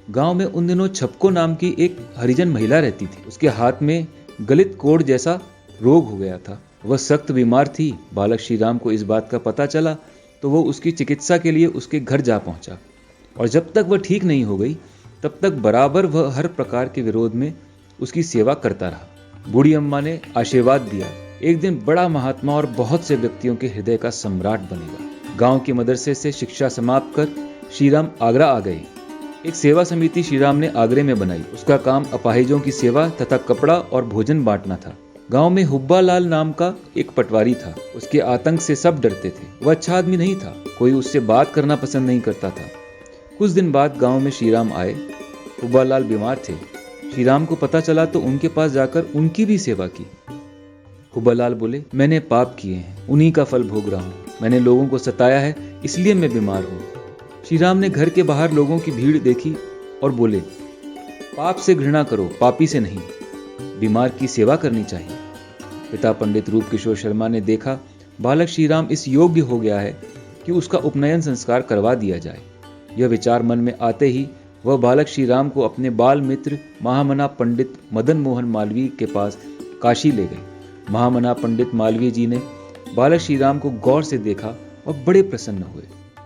गांव में उन दिनों छपको नाम की एक हरिजन महिला रहती थी। उसके हाथ में गलित कोढ़ जैसा रोग हो गया था। वह सख्त बीमार थी। बालक श्री राम को इस बात का पता चला तो वो उसकी चिकित्सा के लिए उसके घर जा पहुंचा, और जब तक वह ठीक नहीं हो गई तब तक बराबर वह हर प्रकार के विरोध में उसकी सेवा करता रहा। बूढ़ी अम्मा ने आशीर्वाद दिया, एक दिन बड़ा महात्मा और बहुत से व्यक्तियों के हृदय का सम्राट बनेगा। गांव के मदरसे से शिक्षा समाप्त कर श्रीराम आगरा आ गए। एक सेवा समिति श्रीराम ने आगरे में बनाई। उसका काम अपाहिजों की सेवा तथा कपड़ा और भोजन बांटना था। गांव में हुब्बा लाल नाम का एक पटवारी था। उसके आतंक से सब डरते थे। वह अच्छा आदमी नहीं था, कोई उससे बात करना पसंद नहीं करता था। कुछ दिन बाद गांव में श्रीराम आए। हुब्बा लाल बीमार थे। श्रीराम को पता चला तो उनके पास जाकर उनकी भी सेवा की। हुब्बा लाल बोले, मैंने पाप किए हैं, उन्हीं का फल भोग रहा हूँ। मैंने लोगों को सताया है, इसलिए मैं बीमार हूँ। श्रीराम ने घर के बाहर लोगों की भीड़ देखी और बोले, पाप से घृणा करो, पापी से नहीं। बीमार की सेवा करनी चाहिए। पिता पंडित रूप किशोर शर्मा ने देखा बालक श्रीराम इस योग्य हो गया है कि उसका उपनयन संस्कार करवा दिया जाए। यह विचार मन में आते ही वह बालक श्रीराम को अपने बाल मित्र महामना पंडित मदन मोहन मालवीय के पास काशी ले गए। महामना पंडित मालवीय जी ने बालक श्रीराम को गौर से देखा और बड़े प्रसन्न हुए।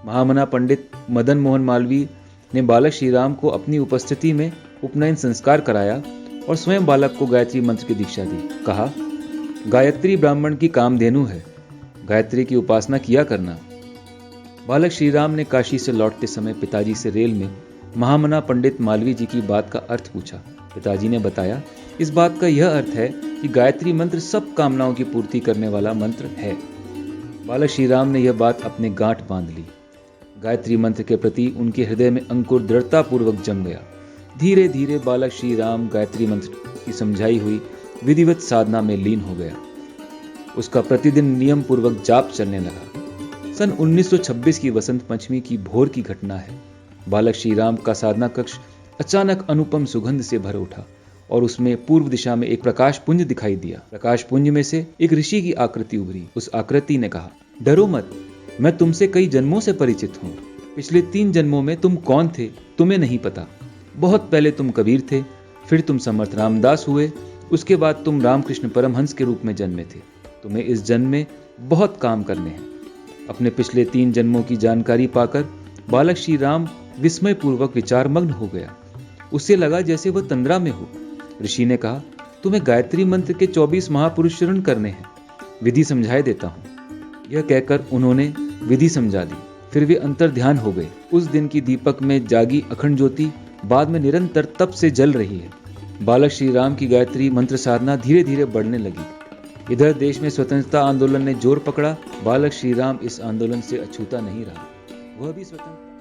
महामना पंडित मदन मोहन मालवीय ने बालक श्रीराम को अपनी उपस्थिति में उपनयन संस्कार कराया और स्वयं बालक को गायत्री मंत्र की दीक्षा दी। कहा, गायत्री ब्राह्मण की कामधेनु है, गायत्री की उपासना किया करना। बालक श्रीराम ने काशी से लौटते समय पिताजी से रेल में महामना पंडित मालवीय जी की बात का अर्थ पूछा। पिताजी ने बताया, इस बात का यह अर्थ है कि गायत्री मंत्र सब कामनाओं की पूर्ति करने वाला मंत्र है। बालक श्रीराम ने यह बात अपने गांठ बांध ली। गायत्री मंत्र के प्रति उनके हृदय में अंकुर दृढ़ता पूर्वक जम गया। धीरे धीरे बालक श्रीराम गायत्री मंत्र की समझाई हुई विधिवत साधना में लीन हो गया। उसका प्रतिदिन नियम पूर्वक जाप चलने लगा। सन 1926 की वसंत पंचमी की भोर की घटना है। बालक श्रीराम का साधना कक्ष अचानक अनुपम सुगंध से भर उठा और उसमें पूर्व दिशा में एक प्रकाश पुंज दिखाई दिया। प्रकाश पुंज में से एक ऋषि की आकृति उभरी। उस आकृति ने कहा, डरो मत, मैं तुमसे कई जन्मों से परिचित हूँ। पिछले 3 जन्मों में तुम कौन थे तुम्हें नहीं पता। बहुत पहले तुम कबीर थे, फिर तुम समर्थ रामदास हुए, उसके बाद तुम रामकृष्ण परमहंस के रूप में जन्मे थे। तुम्हें इस जन्म में बहुत काम करने हैं। अपने पिछले 3 जन्मों की जानकारी पाकर बालक श्री राम विस्मय पूर्वक विचारमग्न हो गया। उसे लगा जैसे वह तंद्रा में हो। ऋषि ने कहा, तुम्हें गायत्री मंत्र के 24 महापुरुष चरण करने हैं, विधि समझाए देता हूँ। यह कहकर उन्होंने विधि समझा दी। फिर वे अंतर ध्यान हो गए। उस दिन की दीपक में जागी अखंड ज्योति बाद में निरंतर तप से जल रही है। बालक श्री राम की गायत्री मंत्र साधना धीरे धीरे बढ़ने लगी। इधर देश में स्वतंत्रता आंदोलन ने जोर पकड़ा। बालक श्री राम इस आंदोलन से अछूता नहीं रहा। वह भी स्वतंत्र